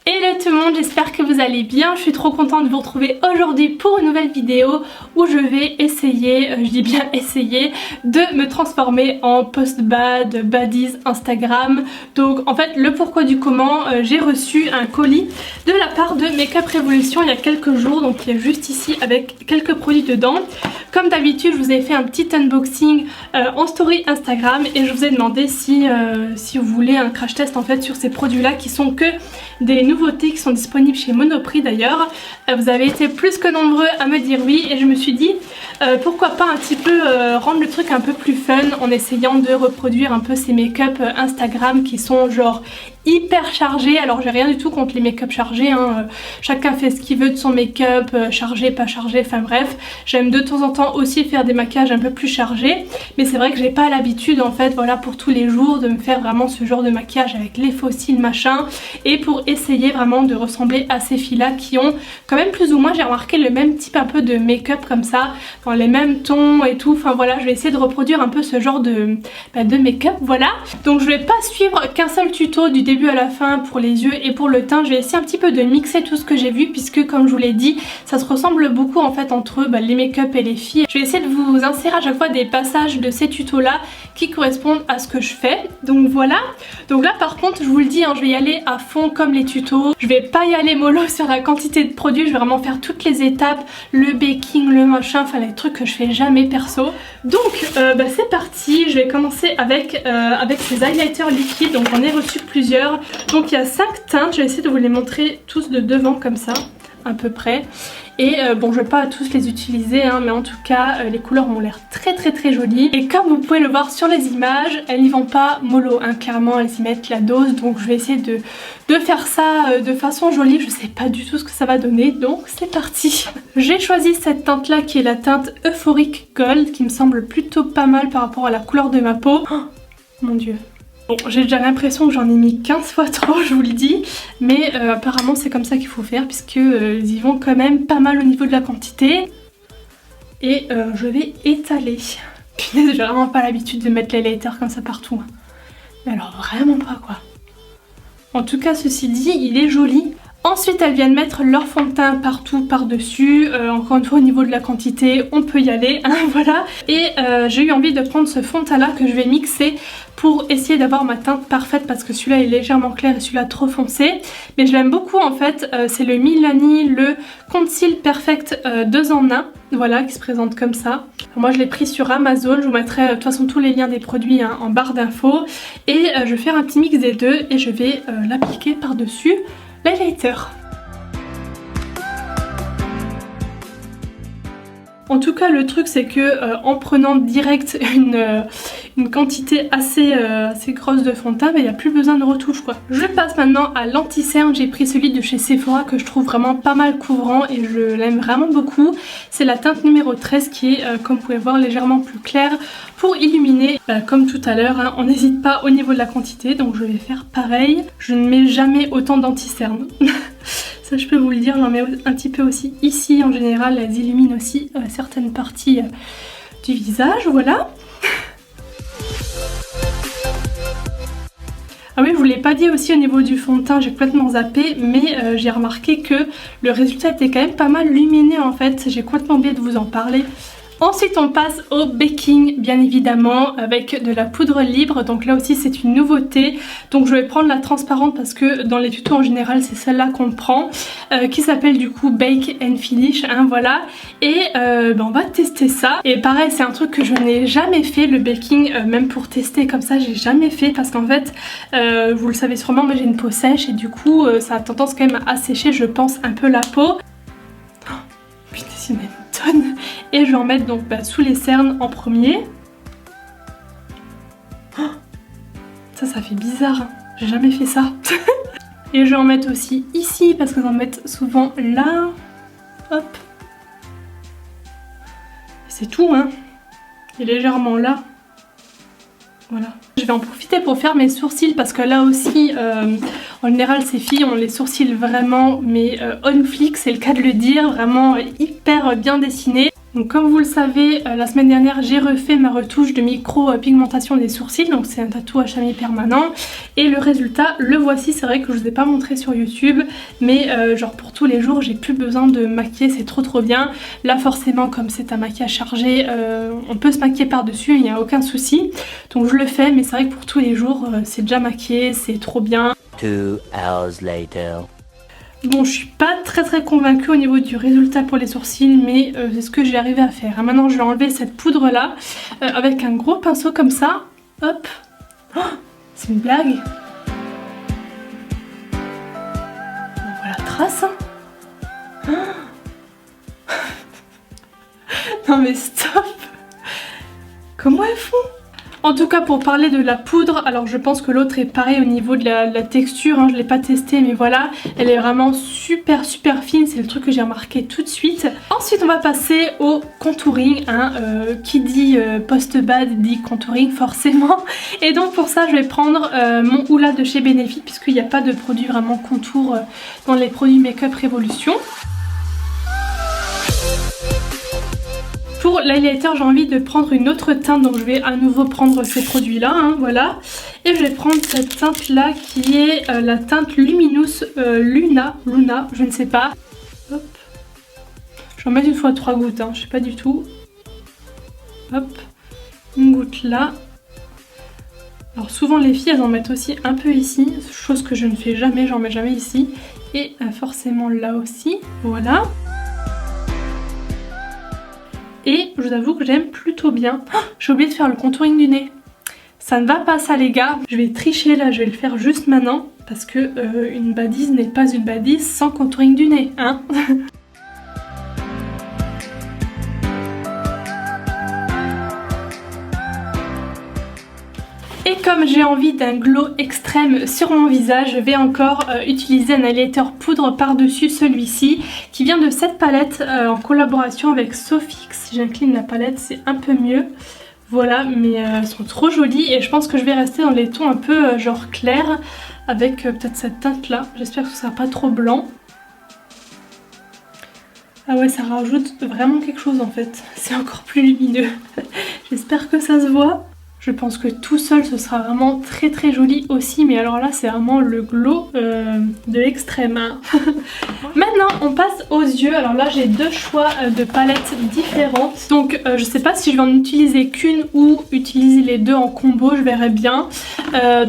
Hello tout le monde, j'espère que vous allez bien. Je suis trop contente de vous retrouver aujourd'hui pour une nouvelle vidéo où je vais essayer, je dis bien essayer, de me transformer en post-bad, baddies Instagram. Donc en fait le pourquoi du comment, j'ai reçu un colis de la part de Make-up Revolution il y a quelques jours, donc il est juste ici avec quelques produits dedans. Comme d'habitude je vous ai fait un petit unboxing en story Instagram et je vous ai demandé si vous voulez un crash test en fait sur ces produits là qui sont que des nouveautés qui sont disponibles chez Monoprix d'ailleurs. Vous avez été plus que nombreux à me dire oui et je me suis dit pourquoi pas un petit peu rendre le truc un peu plus fun en essayant de reproduire un peu ces make-up Instagram qui sont genre hyper chargés. Alors j'ai rien du tout contre les make-up chargés, hein. Chacun fait ce qu'il veut de son make-up, chargé, pas chargé, enfin bref. J'aime de temps en temps aussi faire des maquillages un peu plus chargés, mais c'est vrai que j'ai pas l'habitude en fait, voilà, pour tous les jours de me faire vraiment ce genre de maquillage avec les faux cils machin, et pour essayer vraiment de ressembler à ces filles là qui ont quand même plus ou moins, j'ai remarqué, le même type un peu de make-up comme ça, dans les mêmes tons et tout. Enfin voilà, je vais essayer de reproduire un peu ce genre de make-up, voilà. Donc je vais pas suivre qu'un seul tuto du début à la fin pour les yeux et pour le teint. Je vais essayer un petit peu de mixer tout ce que j'ai vu, puisque comme je vous l'ai dit, ça se ressemble beaucoup en fait entre les make-up et les filles. Je vais essayer de vous insérer à chaque fois des passages de ces tutos là qui correspondent à ce que je fais. Donc voilà. Donc là par contre je vous le dis, hein, je vais y aller à fond comme les tutos. Je vais pas y aller mollo sur la quantité de produits, je vais vraiment faire toutes les étapes, le baking, le machin, enfin les trucs que je fais jamais perso. Donc c'est parti, je vais commencer avec ces highlighters liquides. Donc j'en ai reçu plusieurs. Donc il y a 5 teintes, je vais essayer de vous les montrer tous de devant comme ça, à peu près. Et bon, je vais pas tous les utiliser, hein, mais en tout cas les couleurs ont l'air très jolies. Et comme vous pouvez le voir sur les images, elles n'y vont pas mollo, hein, clairement elles y mettent la dose. Donc je vais essayer de faire ça de façon jolie. Je sais pas du tout ce que ça va donner, donc c'est parti. J'ai choisi cette teinte là qui est la teinte Euphoric Gold, qui me semble plutôt pas mal par rapport à la couleur de ma peau. Oh, mon dieu. Bon, j'ai déjà l'impression que j'en ai mis 15 fois trop, je vous le dis, mais apparemment c'est comme ça qu'il faut faire, puisque ils y vont quand même pas mal au niveau de la quantité. Et je vais étaler. Punaise, j'ai vraiment pas l'habitude de mettre les lighters comme ça partout. Mais alors vraiment pas quoi. En tout cas, ceci dit, il est joli. Ensuite, elles viennent mettre leur fond de teint partout par-dessus. Encore une fois, au niveau de la quantité, on peut y aller, hein, voilà. Et j'ai eu envie de prendre ce fond de teint là que je vais mixer pour essayer d'avoir ma teinte parfaite, parce que celui-là est légèrement clair et celui-là trop foncé. Mais je l'aime beaucoup en fait, c'est le Milani, le Conceal Perfect 2 en 1. Voilà, qui se présente comme ça. Alors moi je l'ai pris sur Amazon, je vous mettrai de toute façon tous les liens des produits, hein, en barre d'infos. Et je vais faire un petit mix des deux et je vais l'appliquer par-dessus l'highlighter. En tout cas le truc c'est que en prenant direct une quantité assez grosse de fond de teint, il n'y a plus besoin de retouche quoi. Je passe maintenant à l'anti-cerne. J'ai pris celui de chez Sephora que je trouve vraiment pas mal couvrant et je l'aime vraiment beaucoup. C'est la teinte numéro 13 qui est comme vous pouvez voir légèrement plus claire pour illuminer. Comme tout à l'heure, hein, on n'hésite pas au niveau de la quantité, donc je vais faire pareil. Je ne mets jamais autant d'anti-cerne. Ça je peux vous le dire, j'en mets un petit peu aussi ici. En général elles illuminent aussi certaines parties du visage, voilà. Ah oui, je vous l'ai pas dit aussi au niveau du fond de teint, j'ai complètement zappé, mais j'ai remarqué que le résultat était quand même pas mal lumineux en fait. J'ai complètement oublié de vous en parler. Ensuite on passe au baking bien évidemment avec de la poudre libre, donc là aussi c'est une nouveauté. Donc je vais prendre la transparente parce que dans les tutos en général c'est celle-là qu'on prend, qui s'appelle du coup Bake and Finish, hein, voilà. Et on va tester ça. Et pareil, c'est un truc que je n'ai jamais fait, le baking, même pour tester comme ça j'ai jamais fait, parce qu'en fait vous le savez sûrement, mais j'ai une peau sèche et du coup ça a tendance quand même à sécher, je pense, un peu la peau. Oh, putain, c'est une tonne. Et je vais en mettre donc sous les cernes en premier. Oh, ça fait bizarre, hein. J'ai jamais fait ça. Et je vais en mettre aussi ici parce que j'en mets souvent là. Hop. C'est tout, hein. Et légèrement là. Voilà. Je vais en profiter pour faire mes sourcils parce que là aussi, en général ces filles ont les sourcils vraiment mais on flic, c'est le cas de le dire, vraiment hyper bien dessinés. Donc comme vous le savez, la semaine dernière j'ai refait ma retouche de micro-pigmentation des sourcils, donc c'est un tatouage à mi-permanent. Et le résultat, le voici. C'est vrai que je vous ai pas montré sur YouTube, mais genre pour tous les jours j'ai plus besoin de maquiller, c'est trop bien. Là forcément comme c'est un maquillage chargé, on peut se maquiller par dessus, il n'y a aucun souci. Donc je le fais, mais c'est vrai que pour tous les jours c'est déjà maquillé, c'est trop bien. 2 hours later. Bon, je suis pas très convaincue au niveau du résultat pour les sourcils, mais c'est ce que j'ai arrivé à faire. Maintenant, je vais enlever cette poudre là avec un gros pinceau comme ça. Hop. Oh, c'est une blague. On voit la trace. Hein. Oh. Non mais stop. Comment elles font? En tout cas pour parler de la poudre, alors je pense que l'autre est pareil au niveau de la texture, hein, je l'ai pas testé mais voilà, elle est vraiment super fine, c'est le truc que j'ai remarqué tout de suite. Ensuite on va passer au contouring, hein, qui dit post-bad dit contouring forcément. Et donc pour ça je vais prendre mon Hoola de chez Benefit puisqu'il n'y a pas de produit vraiment contour dans les produits Make-up Révolution. Pour l'highlighter, j'ai envie de prendre une autre teinte, donc je vais à nouveau prendre ces produits là, hein, voilà. Et je vais prendre cette teinte là qui est la teinte Luminous Luna, je ne sais pas. Hop. Je vais en mettre une fois 3 gouttes, hein, je sais pas du tout. Hop, une goutte là. Alors souvent les filles elles en mettent aussi un peu ici, chose que je ne fais jamais, j'en mets jamais ici. Et forcément là aussi, voilà. Et je vous avoue que j'aime plutôt bien. Oh, j'ai oublié de faire le contouring du nez. Ça ne va pas ça les gars. Je vais tricher là, je vais le faire juste maintenant. Parce que une badise n'est pas une badise sans contouring du nez, hein. Et comme j'ai envie d'un glow extrême sur mon visage, je vais encore utiliser un highlighter poudre par-dessus celui-ci qui vient de cette palette en collaboration avec Sofix. Si j'incline la palette, c'est un peu mieux. Voilà, mais elles sont trop jolies et je pense que je vais rester dans les tons un peu genre clairs avec peut-être cette teinte là. J'espère que ce sera pas trop blanc. Ah ouais, ça rajoute vraiment quelque chose en fait. C'est encore plus lumineux. J'espère que ça se voit. Je pense que tout seul ce sera vraiment très joli aussi, mais alors là c'est vraiment le glow de l'extrême. Hein. Maintenant on passe aux yeux. Alors là j'ai deux choix de palettes différentes. Donc je sais pas si je vais en utiliser qu'une ou utiliser les deux en combo, je verrai bien.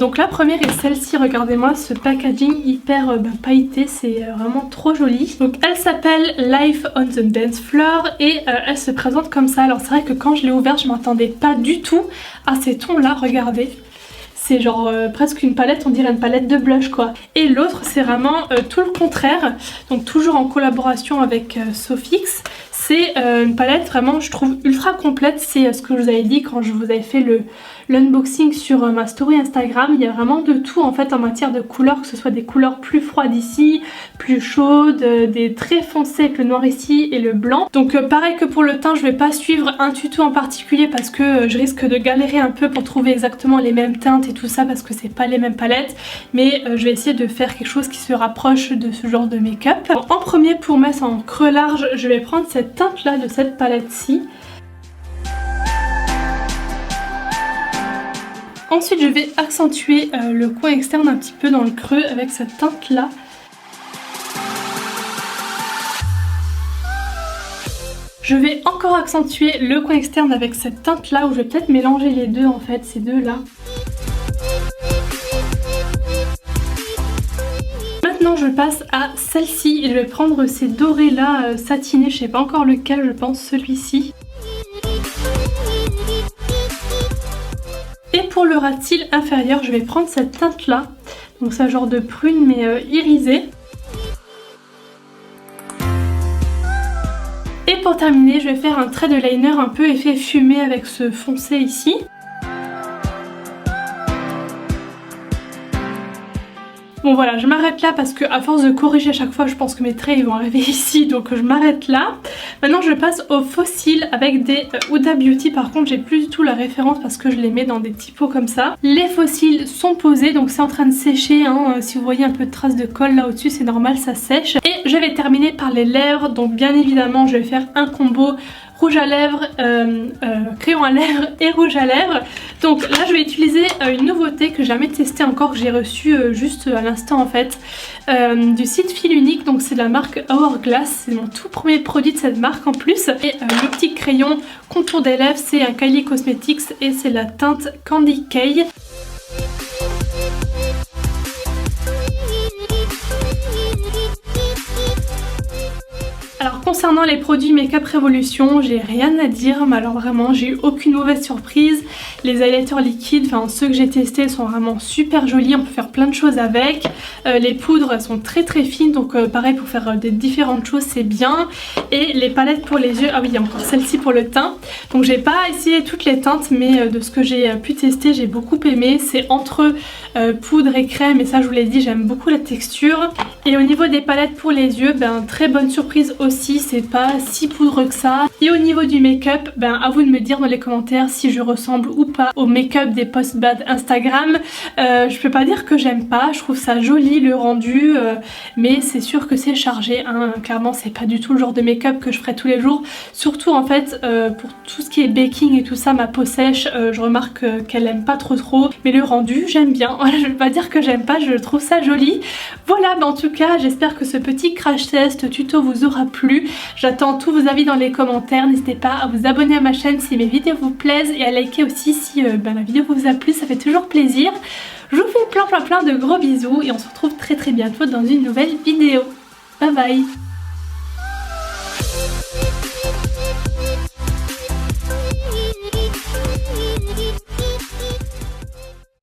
Donc la première est celle-ci, regardez-moi ce packaging hyper pailleté, c'est vraiment trop joli. Donc elle s'appelle Life on the Dance Floor et elle se présente comme ça. Alors c'est vrai que quand je l'ai ouverte je m'attendais pas du tout à ces tons là, regardez. C'est genre presque une palette, on dirait une palette de blush quoi. Et l'autre c'est vraiment tout le contraire, donc toujours en collaboration avec Sofix. C'est une palette vraiment je trouve ultra complète, c'est ce que je vous avais dit quand je vous avais fait l'unboxing sur ma story Instagram. Il y a vraiment de tout en fait en matière de couleurs, que ce soit des couleurs plus froides ici, plus chaudes, des très foncés avec le noir ici et le blanc. Donc pareil que pour le teint, je vais pas suivre un tuto en particulier parce que je risque de galérer un peu pour trouver exactement les mêmes teintes et tout ça parce que c'est pas les mêmes palettes, mais je vais essayer de faire quelque chose qui se rapproche de ce genre de make-up. En premier, pour mettre en creux large, je vais prendre cette teinte là de cette palette-ci. Ensuite je vais accentuer le coin externe un petit peu dans le creux avec cette teinte là. Je vais encore accentuer le coin externe avec cette teinte là où je vais peut-être mélanger les deux en fait, ces deux là. Maintenant je passe à celle-ci et je vais prendre ces dorés là satinés, je sais pas encore lequel, je pense celui-ci. Et pour le ras de cils inférieur, je vais prendre cette teinte là. Donc c'est un genre de prune mais irisée. Et pour terminer, je vais faire un trait de liner un peu effet fumé avec ce foncé ici. Bon voilà, je m'arrête là parce que à force de corriger à chaque fois, je pense que mes traits ils vont arriver ici, donc je m'arrête là. Maintenant je passe aux faux cils avec des Huda Beauty. Par contre j'ai plus du tout la référence parce que je les mets dans des petits pots comme ça. Les faux cils sont posés, donc c'est en train de sécher, hein. Si vous voyez un peu de traces de colle là au-dessus, c'est normal, ça sèche. Et je vais terminer par les lèvres, donc bien évidemment je vais faire un combo rouge à lèvres, crayon à lèvres et rouge à lèvres. Donc là je vais utiliser une nouveauté que j'ai jamais testée encore, que j'ai reçue juste à l'instant en fait, du site Fil Unique. Donc c'est de la marque Hourglass, c'est mon tout premier produit de cette marque en plus. Et le petit crayon contour des lèvres, c'est un Kylie Cosmetics et c'est la teinte Candy K. Alors concernant les produits Make-up Revolution, j'ai rien à dire, mais alors vraiment j'ai eu aucune mauvaise surprise. Les highlighters liquides, enfin ceux que j'ai testés sont vraiment super jolis, on peut faire plein de choses avec. Les poudres sont très fines, donc pareil pour faire des différentes choses c'est bien. Et les palettes pour les yeux, ah oui il y a encore celle-ci pour le teint. Donc j'ai pas essayé toutes les teintes, mais de ce que j'ai pu tester j'ai beaucoup aimé. C'est entre poudre et crème et ça je vous l'ai dit, j'aime beaucoup la texture. Et au niveau des palettes pour les yeux, ben très bonne surprise aussi, c'est pas si poudreux que ça. Et au niveau du make-up, ben à vous de me dire dans les commentaires si je ressemble ou pas au make-up des post-bad Instagram. Je peux pas dire que j'aime pas, je trouve ça joli le rendu, mais c'est sûr que c'est chargé, hein. Clairement c'est pas du tout le genre de make-up que je ferais tous les jours. Surtout en fait pour tout ce qui est baking et tout ça, ma peau sèche, je remarque qu'elle aime pas trop, mais le rendu j'aime bien. Voilà, je vais pas dire que j'aime pas, je trouve ça joli. Voilà, ben en tout cas j'espère que ce petit crash test tuto vous aura plu. J'attends tous vos avis dans les commentaires, n'hésitez pas à vous abonner à ma chaîne si mes vidéos vous plaisent et à liker aussi si la vidéo vous a plu, ça fait toujours plaisir. Je vous fais plein de gros bisous et on se retrouve très bientôt dans une nouvelle vidéo. Bye bye.